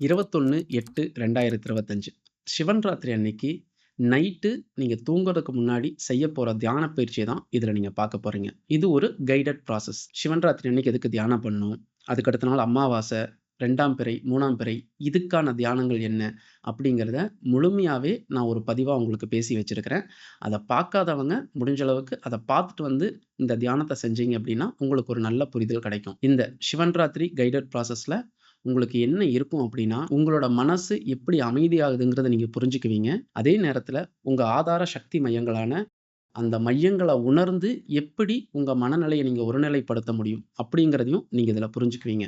21/8/2025 சிவன் ராத்திரி அன்னைக்கு நைட்டு நீங்க தூங்குறதுக்கு முன்னாடி செய்யப் போற தியான பயிற்சிய தான் இதுல நீங்க பார்க்க போறீங்க. இது ஒரு கைடட் ப்ராசஸ். சிவன் ராத்திரி அன்னைக்கு எதுக்கு தியானம் பண்ணணும்? அதுக்கு அடுத்த நாள் அமாவாசை, 2ஆம் பிறை, 3ஆம் பிறை இதுக்கான தியானங்கள் என்ன? அப்படிங்கிறத முழுமையாவே நான் ஒரு பதிவா உங்களுக்கு பேசி வச்சிருக்கிறேன். அத பார்க்காதவங்க முடிஞ்ச அளவுக்கு அத பார்த்துட்டு வந்து இந்த தியானத்த செஞ்சீங்க அப்படின்னா, உங்களுக்கு ஒரு நல்ல புரிதல் கிடைக்கும். இந்த சிவன் ராத்திரி கைடட் ப்ராசஸ்ல உங்களுக்கு என்ன இருக்கும் அப்படின்னா, உங்களோட மனசு எப்படி அமைதியாகுதுங்கிறத நீங்க புரிஞ்சுக்குவீங்க. அதே நேரத்தில உங்க ஆதார சக்தி மையங்களான அந்த மையங்கள உணர்ந்து எப்படி உங்க மனநிலைய நீங்க ஒருநிலைப்படுத்த முடியும் அப்படிங்கிறதையும் நீங்க இதில புரிஞ்சுக்குவீங்க.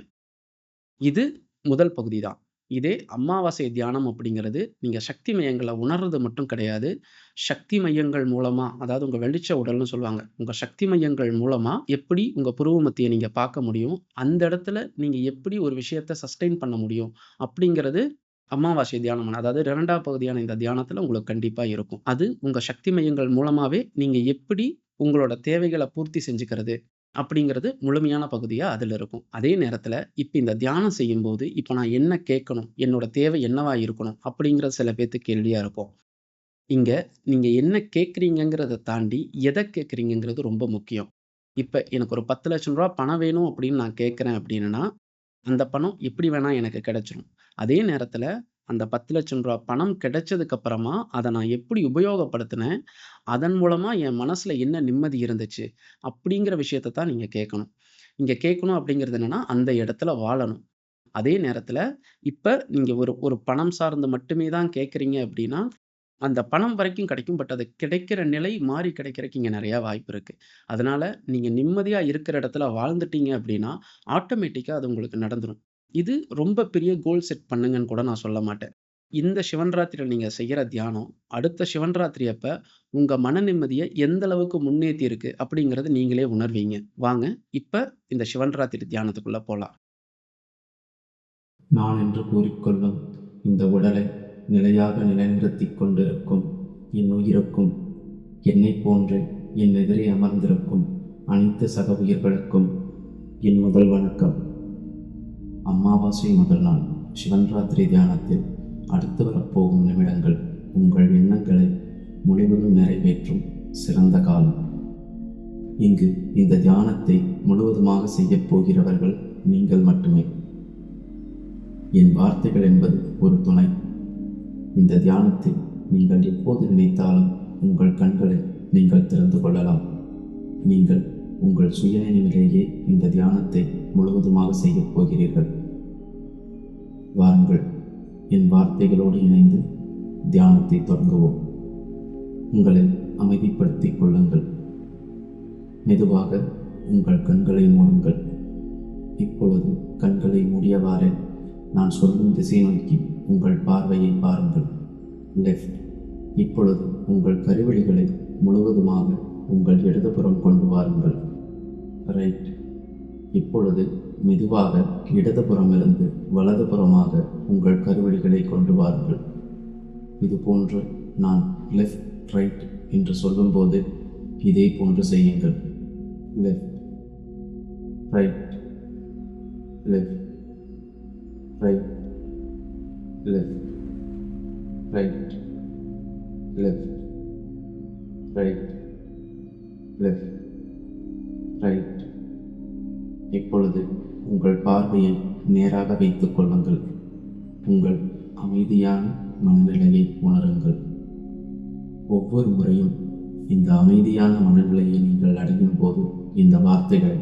இது முதல் பகுதி தான். இதே அமாவாசை தியானம் அப்படிங்கிறது, நீங்க சக்தி மையங்கள உணர்றது மட்டும் கிடையாது. சக்தி மையங்கள் மூலமா, அதாவது உங்க வெளிச்ச உடல்னு சொல்லுவாங்க. உங்க சக்தி மையங்கள் மூலமா எப்படி உங்க புருவ மத்திய நீங்க பார்க்க முடியும்? அந்த இடத்துல நீங்க எப்படி ஒரு விஷயத்த சஸ்டெயின் பண்ண முடியும்? அப்படிங்கிறது அமாவாசை தியானம். அதாவது 2ஆம் பகுதியான இந்த தியானத்துல உங்களுக்கு கண்டிப்பா இருக்கும். அது உங்க சக்தி மையங்கள் மூலமாவே நீங்க எப்படி உங்களோட தேவைகள பூர்த்தி செஞ்சுக்கிறது? அப்படிங்கிறது முழுமையான பகுதியா அதுல இருக்கும். அதே நேரத்துல, இப்ப இந்த தியானம் செய்யும்போது, இப்ப நான் என்ன கேட்கணும்? என்னோட தேவை என்னவா இருக்கணும்? அப்படிங்கிறது சில பேத்துக்கு கேள்வியா இருக்கும். இங்க நீங்க என்ன கேட்கிறீங்கங்கிறத தாண்டி, எத கேட்கிறீங்கங்கிறது ரொம்ப முக்கியம். இப்ப எனக்கு ஒரு ரூ. 10,00,000 பணம் வேணும் அப்படின்னு நான் கேட்கிறேன் அப்படின்னா, அந்த பணம் எப்படி வேணா எனக்கு கிடைச்சிரும். அதே நேரத்துல, அந்த ரூ. 10,00,000 பணம் கிடைச்சதுக்கு அப்புறமா, அத நான் எப்படி உபயோகப்படுத்தினேன்? அதன் மூலமா என் மனசுல என்ன நிம்மதி இருந்துச்சு? அப்படிங்கிற விஷயத்த தான் நீங்க கேட்கணும். இங்க கேட்கணும் அப்படிங்கிறது என்னன்னா, அந்த இடத்துல வாழணும். அதே நேரத்துல, இப்ப நீங்க ஒரு ஒரு பணம் சார்ந்து மட்டுமே தான் கேட்கிறீங்க அப்படின்னா, அந்த பணம் வரைக்கும் கிடைக்கும். பட் அது கிடைக்கிற நிலை மாறி கிடைக்கிறக்கு இங்க நெறைய வாய்ப்பு இருக்கு. அதனால நீங்க நிம்மதியா இருக்கிற இடத்துல வாழ்ந்துட்டீங்க அப்படின்னா, ஆட்டோமேட்டிக்கா அது உங்களுக்கு நடந்துரும். இது ரொம்ப பெரிய கோல் செட் பண்ணுங்கன்னு கூட நான் சொல்ல மாட்டேன். இந்த சிவன் ராத்திரில நீங்க செய்யற தியானம், அடுத்த சிவன் ராத்திரி அப்ப உங்க மன நிம்மதிய எந்த அளவுக்கு முன்னேத்தி இருக்கு அப்படிங்கிறத நீங்களே உணர்வீங்க. வாங்க, இப்ப இந்த சிவன் ராத்திரி தியானத்துக்குள்ள போலாம். நான் என்று கூறிக்கொள்ளும் இந்த உடலை நிலையாக நிலைநிறுத்திக் கொண்டிருக்கும் என் உயிருக்கும் என்னைப் போன்று என் எதிரே அமர்ந்திருக்கும் அனைத்து சக உயிர்களுக்கும் என் முதல் வணக்கம். அமாவாசை முதல் நாள் சிவன் ராத்திரி தியானத்தில் அடுத்து வரப்போகும் நிமிடங்கள் உங்கள் எண்ணங்களை முழுவதும் நிறைவேற்றும் சிறந்த காலம். இங்கு இந்த தியானத்தை முழுவதுமாக செய்யப் போகிறவர்கள் நீங்கள் மட்டுமே. என் வார்த்தைகள் என்பது ஒரு துணை. இந்த தியானத்தில் நீங்கள் எப்போது நினைத்தாலும் உங்கள் கண்களை நீங்கள் திறந்து கொள்ளலாம். நீங்கள் உங்கள் சுயநினைவிலேயே இந்த தியானத்தை முழுவதுமாக செய்யப் போகிறீர்கள். வாருங்கள், என் வார்த்தைகளோடு இணைந்து தியானத்தை தொடங்குவோம். உங்களை அமைதிப்படுத்திக் கொள்ளுங்கள். மெதுவாக உங்கள் கண்களை மூடுங்கள். இப்பொழுது கண்களை மூடியவாறே நான் சொல்லும் திசை நோக்கி உங்கள் பார்வையை பாருங்கள். லெஃப்ட். இப்பொழுது உங்கள் கருவிழிகளை முழுவதுமாக உங்கள் இடதுபுறம் கொண்டு வாருங்கள். ரைட். இப்பொழுது மெதுவாக இடதுபுறமிருந்து வலதுபுறமாக உங்கள் கருவிழிகளை கொண்டு வாருங்கள். இதுபோன்று நான் லெஃப்ட் ரைட் என்று சொல்லும்போது இதே போன்று செய்யுங்கள். Left right left right left right left right left right. இப்பொழுது உங்கள் பார்வையை நேராக வைத்துக் கொள்ளுங்கள். உங்கள் அமைதியான மனநிலையை உணருங்கள். ஒவ்வொரு முறையும் இந்த அமைதியான மனநிலையை நீங்கள் அடையும் போது இந்த வார்த்தைகளை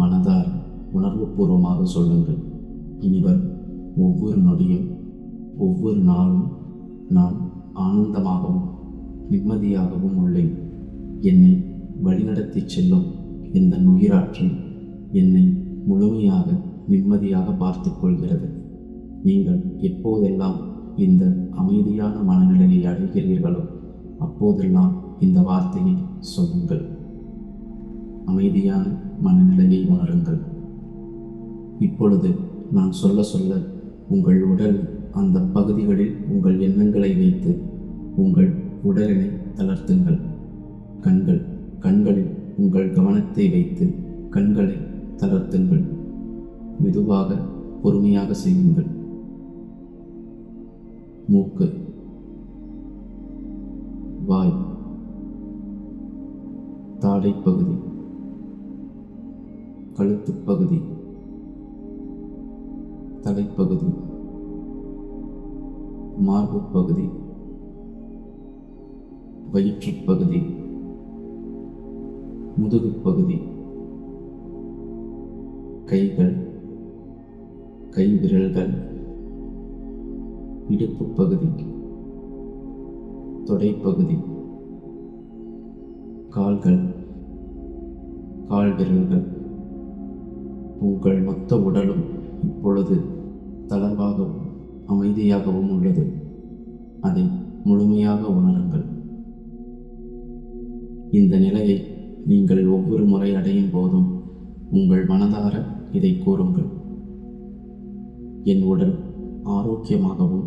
மனதால் உணர்வுபூர்வமாக சொல்லுங்கள். இனிவரும் ஒவ்வொரு நொடியும் ஒவ்வொரு நாளும் நான் ஆனந்தமாகவும் நிம்மதியாகவும் உள்ளேன். என்னை வழிநடத்தி செல்லும் இந்த உயிராற்றல் என்னை முழுமையாக நிம்மதியாக பார்த்து கொள்கிறது. நீங்கள் எப்போதெல்லாம் இந்த அமைதியான மனநிலையை அடைகிறீர்களோ அப்போதெல்லாம் இந்த வார்த்தையை சொல்லுங்கள். அமைதியான மனநிலையை உணருங்கள். இப்பொழுது நான் சொல்ல சொல்ல உங்கள் உடல் அந்த பகுதிகளில் உங்கள் எண்ணங்களை வைத்து உங்கள் உடலினை தளர்த்துங்கள். கண்களில் உங்கள் கவனத்தை வைத்து கண்களை தளர்த்துங்கள். மெதுவாக பொறுமையாக செய்யுங்கள். மூக்கு, வாய், தாடைப்பகுதி, கழுத்துப்பகுதி, தலைப்பகுதி, மார்புப் பகுதி, வயிற்றுப்பகுதி, முதுகுப் பகுதி, கைகள், கைவிரல்கள், இடுப்புப் பகுதி, தொடைப்பகுதி, கால்கள், கால்விரல்கள். உங்கள் மொத்த உடலும் இப்பொழுது தளர்வாகவும் அமைதியாகவும் உள்ளது. அதை முழுமையாக உணருங்கள். இந்த நிலையை நீங்கள் ஒவ்வொரு முறை அடையும் போதும் உங்கள் மனதார இதை கூறுங்கள். என் உடல் ஆரோக்கியமாகவும்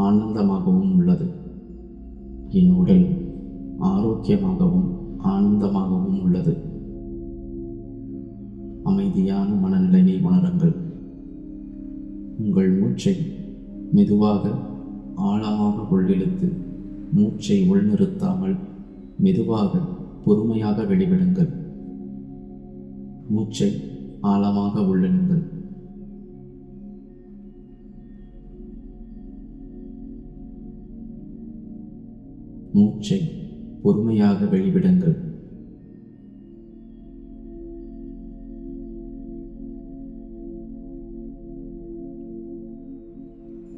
ஆனந்தமாகவும் உள்ளது. என் உடல் ஆரோக்கியமாகவும் ஆனந்தமாகவும் உள்ளது. அமைதியான மனநிலையை உணருங்கள். உங்கள் மூச்சை மெதுவாக ஆழமாக உள்ளிழுத்து மூச்சை உள்நிறுத்தாமல் மெதுவாக பொறுமையாக வெளிவிடுங்கள். மூச்சை ஆழமாக உள்ளிழுங்கள். மூச்சை பொறுமையாக வெளிவிடுங்கள்.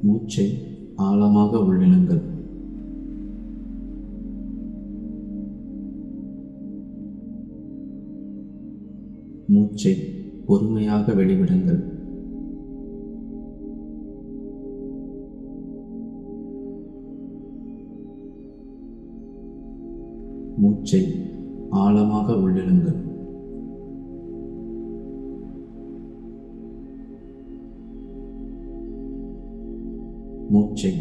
மூச்சை ஆழமாக உள்ளிழுங்கள். மூச்சை பொறுமையாக வெளிவிடுங்கள். மூச்சை ஆழமாக உள்ளிழுங்கள். மூச்சை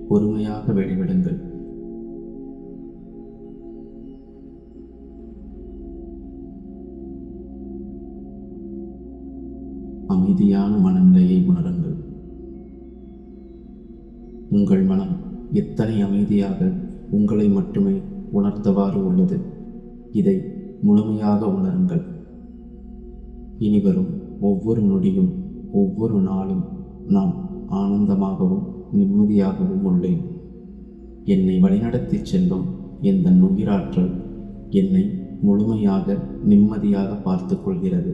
பொறுமையாக வெளிவிடுங்கள். அமைதியான மனநிலையை உணருங்கள். உங்கள் மனம் எத்தனை அமைதியாக உங்களை மட்டுமே உணர்ந்தவாறு உள்ளது. இதை முழுமையாக உணருங்கள். இனிவரும் ஒவ்வொரு நொடியும் ஒவ்வொரு நாளும் நான் ஆனந்தமாகவும் நிம்மதியாகவும் உள்ளேன். என்னை வழிநடத்தி செல்லும் எந்த உயிராற்றல் என்னை முழுமையாக நிம்மதியாக பார்த்து கொள்கிறது.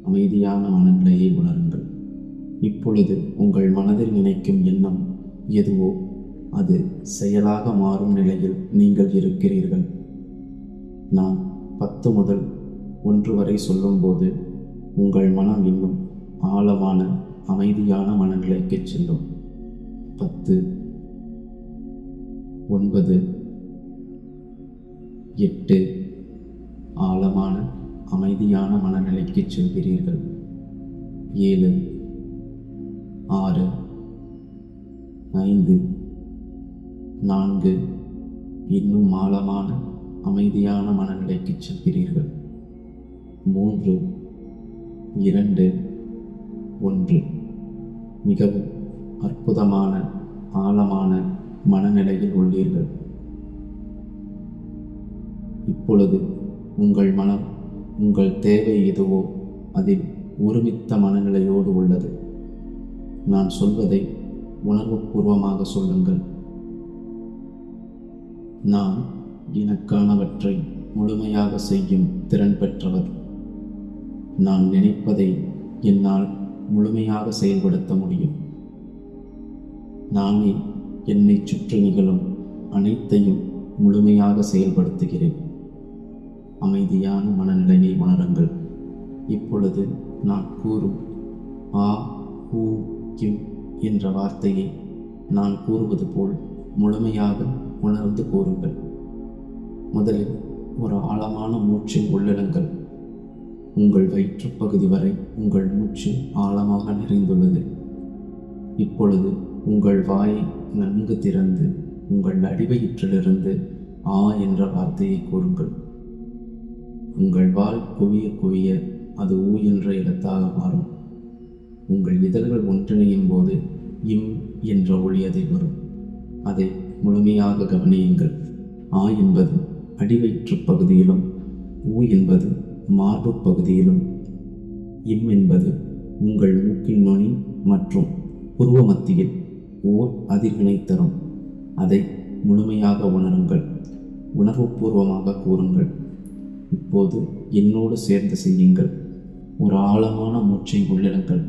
அமைதியான மனநிலையை உணருங்கள். இப்பொழுது உங்கள் மனதில் நினைக்கும் எண்ணம் எதுவோ அது செயலாக மாறும் நிலையில் நீங்கள் இருக்கிறீர்கள். நான் 10 முதல் 1 வரை சொல்லும்போது உங்கள் மனம் இன்னும் ஆழமான அமைதியான மனநிலைக்கு செல்லும். 10, 9, 8 ஆழமான அமைதியான மனநிலைக்கு செல்கிறீர்கள். 7, 6, 5, 4 இன்னும் ஆழமான அமைதியான மனநிலைக்கு செல்கிறீர்கள். 3, 2, 1 மிகவும் அற்புதமான ஆழமான மனநிலையில் உள்ளீர்கள். இப்பொழுது உங்கள் மனம் உங்கள் தேவை எதுவோ அதில் ஒருமித்த மனநிலையோடு உள்ளது. நான் சொல்வதை உணர்வுபூர்வமாக சொல்லுங்கள். நான் எனக்கானவற்றை முழுமையாக செய்யும் திறன் பெற்றவர். நான் நினைப்பதை என்னால் முழுமையாக செயல்படுத்த முடியும். நானே என்னை சுற்றி நிகழும் அனைத்தையும் முழுமையாக செயல்படுத்துகிறேன். அமைதியான மனநிலையை உணருங்கள். இப்பொழுது நான் கூறும் ஆ ஹூ கிம் என்ற வார்த்தையை நான் கூறுவது போல் முழுமையாக உணர்ந்து கூறுங்கள். முதலில் ஒரு ஆழமான மூச்சில் உள்ளிடுங்கள். உங்கள் வயிற்றுப்பகுதி வரை உங்கள் மூச்சு ஆழமாக நிறைந்துள்ளது. இப்பொழுது உங்கள் வாயை நன்கு திறந்து உங்கள் அடிவயிற்றிலிருந்து ஆ என்ற வார்த்தையை கூறுங்கள். உங்கள் வால் குவிய குவிய அது ஊ என்ற இடத்தாக மாறும். உங்கள் இதழ்கள் ஒன்றிணையும் போது இம் என்ற ஒலி அதில் வரும். அதை முழுமையாக கவனியுங்கள். ஆ என்பது அடிவயிற்று பகுதியிலும், ஊ என்பது மார்பு பகுதியிலும், இம் என்பது உங்கள் மூக்கின் நுனி மற்றும் புருவ மத்தியில் ஓர் அதிர்வினை தரும். அதை முழுமையாக உணருங்கள். உணர்வுபூர்வமாக கூறுங்கள். இப்போது என்னோடு சேர்ந்து செய்யுங்கள். ஒரு ஆழமான மூச்சை உள்ளிடுங்கள்.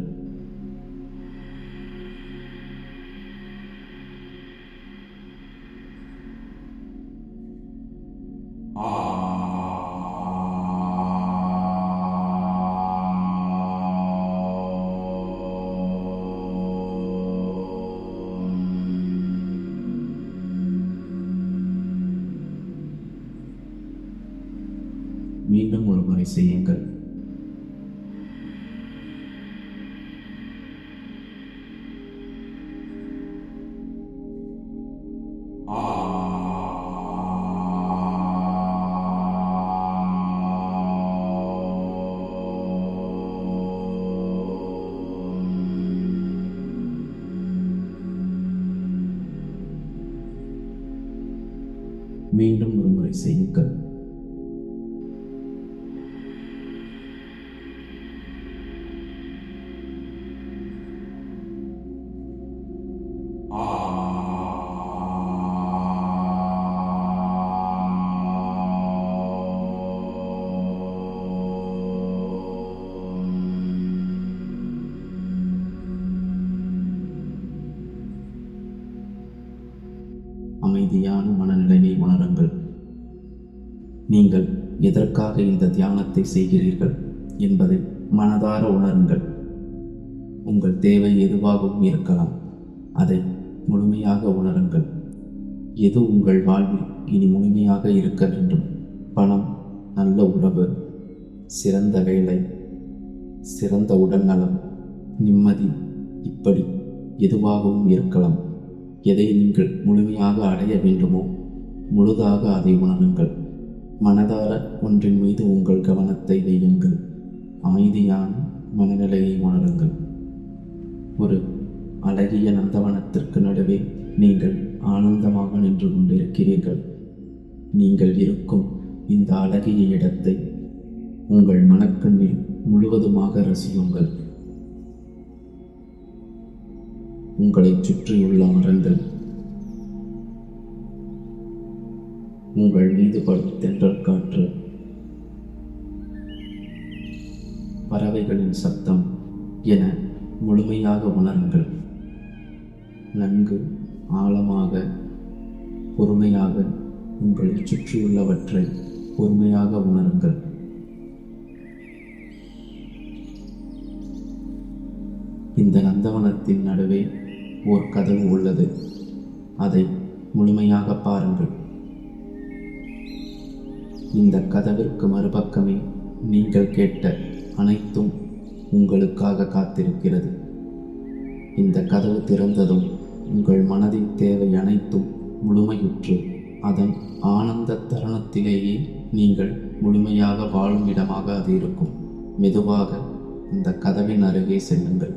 மீண்டும் ஒரு முறை செய்யுங்கள். மீண்டும் ஒரு முறை செய்யுங்கள். அமைதியான மனநிலையை உணருங்கள். நீங்கள் எதற்காக இந்த தியானத்தை செய்கிறீர்கள் என்பதை மனதார உணருங்கள். உங்கள் தேவை எதுவாகவும் இருக்கலாம். அதை முழுமையாக உணருங்கள். எது உங்கள் வாழ்வில் இனி முழுமையாக இருக்க வேண்டும்? பணம், நல்ல உறவு, சிறந்த வேலை, சிறந்த உடல்நலம், நிம்மதி, இப்படி எதுவாகவும் இருக்கலாம். எதை நீங்கள் முழுமையாக அடைய வேண்டுமோ முழுதாக அதை உணருங்கள். மனதார ஒன்றின் மீது உங்கள் கவனத்தை வையுங்கள். அமைதியான மனநிலையை உணருங்கள். ஒரு அழகிய நந்தவனத்திற்கு நடுவே நீங்கள் ஆனந்தமாக நின்று கொண்டிருக்கிறீர்கள். நீங்கள் இருக்கும் இந்த அழகிய இடத்தை உங்கள் மனக்கண்ணில் முழுவதுமாக ரசியுங்கள். உங்களை சுற்றியுள்ள மரங்கள், உங்கள் மீது படும் தென்றல் காற்று, பறவைகளின் சத்தம் என முழுமையாக உணருங்கள். நன்கு ஆழமாக பொறுமையாக உங்களை சுற்றியுள்ளவற்றை பொறுமையாக உணருங்கள். இந்த நந்தவனத்தின் நடுவே ஓர் கதவு உள்ளது. அதை முழுமையாக பாருங்கள். இந்த கதவிற்கு மறுபக்கமே நீங்கள் கேட்ட அனைத்தும் உங்களுக்காக காத்திருக்கிறது. இந்த கதவு திறந்ததும் உங்கள் மனதின் தேவை அனைத்தும் முழுமையுற்று அதன் ஆனந்த தருணத்திலேயே நீங்கள் முழுமையாக வாழும் இடமாக அது இருக்கும். மெதுவாக அந்த கதவின் அருகே செல்லுங்கள்.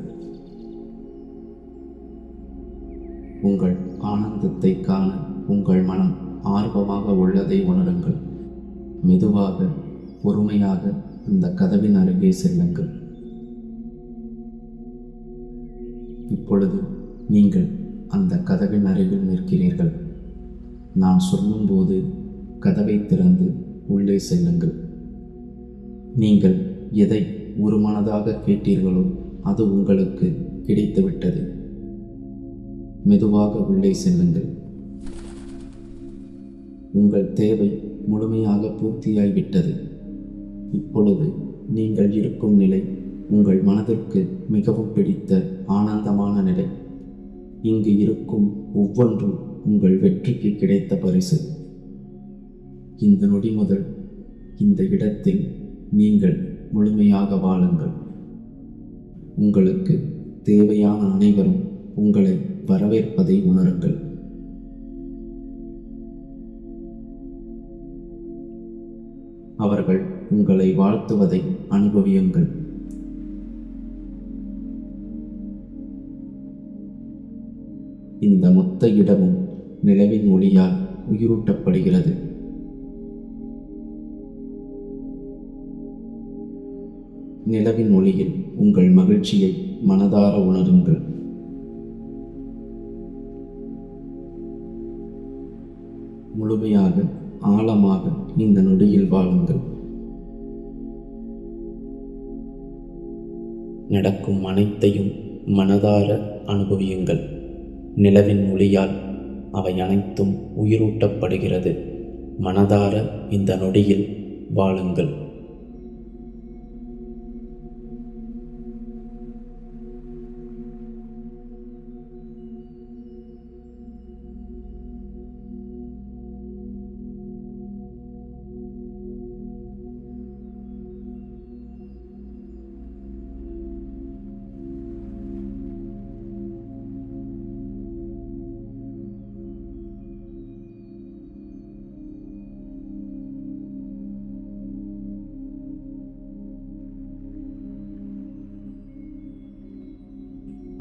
உங்கள் ஆனந்தத்தை காண உங்கள் மனம் ஆர்வமாக உள்ளதை உணருங்கள். மெதுவாக பொறுமையாக அந்த கதவின் அருகே செல்லுங்கள். இப்பொழுது நீங்கள் அந்த கதவின் அருகில் நிற்கிறீர்கள். நான் சொல்லும்போது கதவை திறந்து உள்ளே செல்லுங்கள். நீங்கள் எதை ஒரு மனதாக கேட்டீர்களோ அது உங்களுக்கு கிடைத்துவிட்டது. மெதுவாக உள்ளே செல்லுங்கள். உங்கள் தேவை முழுமையாக பூர்த்தியாகிவிட்டது. இப்பொழுது நீங்கள் இருக்கும் நிலை உங்கள் மனதிற்கு மிகவும் பிடித்த ஆனந்தமான நிலை. இங்கு இருக்கும் ஒவ்வொன்றும் உங்கள் வெற்றிக்கு கிடைத்த பரிசு. இந்த நொடி முதல் இந்த இடத்தில் நீங்கள் முழுமையாக வாழுங்கள். உங்களுக்கு தேவையான அனைவரும் உங்களை வரவேற்பதை உணருங்கள். அவர்கள் உங்களை வாழ்த்துவதை அனுபவியுங்கள். இந்த மொத்த இடமும் நிலவின் ஒளியால் உயிரூட்டப்படுகிறது. நிலவின் ஒளியில் உங்கள் மகிழ்ச்சியை மனதார உணருங்கள். முழுமையாக ஆழமாக இந்த நொடியில் வாழுங்கள். நடக்கும் அனைத்தையும் மனதார அனுபவியுங்கள். நிலவின் ஒளியால் அவை அனைத்தும் உயிரூட்டப்படுகிறது. மனதார இந்த நொடியில் வாழுங்கள்.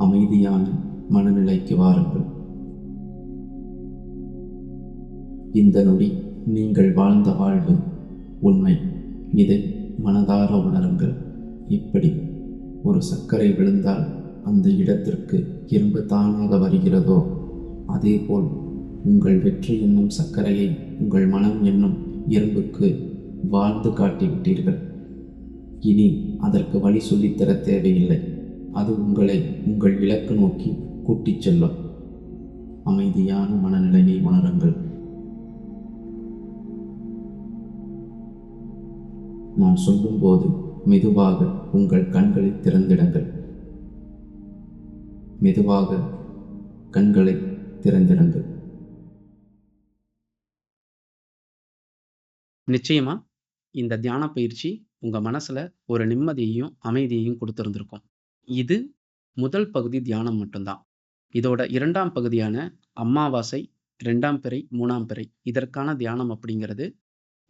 அமைதியான மனநிலைக்கு வாருங்கள். இந்த நொடி நீங்கள் வாழ்ந்த வாழ்வு உண்மை. இதை மனதார உணருங்கள். இப்படி ஒரு சர்க்கரை விழுந்தால் அந்த இடத்திற்கு இரும்பு தானாக வருகிறதோ, அதேபோல் உங்கள் வெற்றி என்னும் சர்க்கரையை உங்கள் மனம் என்னும் இரும்புக்கு வாழ்ந்து காட்டிவிட்டீர்கள். இனி அதற்கு வழி சொல்லித்தர தேவையில்லை. அது உங்களை உங்கள் இலக்கு நோக்கி கூட்டிச் செல்லும். அமைதியான மனநிலையை உணருங்கள். நான் சொல்லும்போது மெதுவாக உங்கள் கண்களை திறந்திடுங்கள். மெதுவாக கண்களை திறந்திடுங்கள். நிச்சயமா இந்த தியான பயிற்சி உங்க மனசுல ஒரு நிம்மதியையும் அமைதியையும் கொடுத்திருந்திருக்கும். இது முதல் பகுதி தியானம் மட்டும்தான். இதோட 2ஆம் பகுதியான அமாவாசை, 2ஆம் பிறை, 3ஆம் பிறை இதற்கான தியானம் அப்படிங்கிறது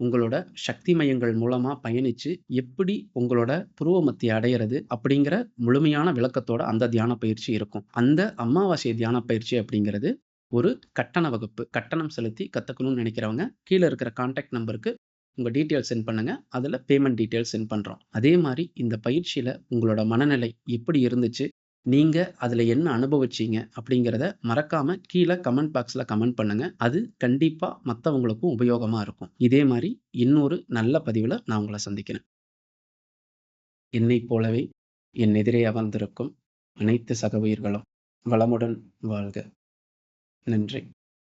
உங்களோட சக்தி மையங்கள் மூலமா பயணிச்சு எப்படி உங்களோட புருவ மத்திய அடையிறது அப்படிங்கிற முழுமையான விளக்கத்தோட அந்த தியான பயிற்சி இருக்கும். அந்த அமாவாசை தியான பயிற்சி அப்படிங்கிறது ஒரு கட்டண வகுப்பு. கட்டணம் செலுத்தி கத்துக்கணும்னு நினைக்கிறவங்க கீழே இருக்கிற கான்டாக்ட் நம்பருக்கு உங்க டீட்டெயில்ஸ் சென்ட் பண்ணுங்க. அதுல பேமெண்ட் டீட்டெயில்ஸ் சென்ட் பண்றோம். அதே மாதிரி இந்த பயிற்சியில உங்களோட மனநிலை எப்படி இருந்துச்சு, நீங்க அதுல என்ன அனுபவிச்சீங்க அப்படிங்கிறத மறக்காம கீழே கமெண்ட் பாக்ஸ்ல கமெண்ட் பண்ணுங்க. அது கண்டிப்பா மத்தவங்களுக்கும் உபயோகமா இருக்கும். இதே மாதிரி இன்னொரு நல்ல பதிவுல நான் உங்களை சந்திக்கிறேன். என்னைப் போலவே என் எதிரே அமர்ந்திருக்கும் அனைத்து சக உயிர்களும் வளமுடன் வாழ்க. நன்றி.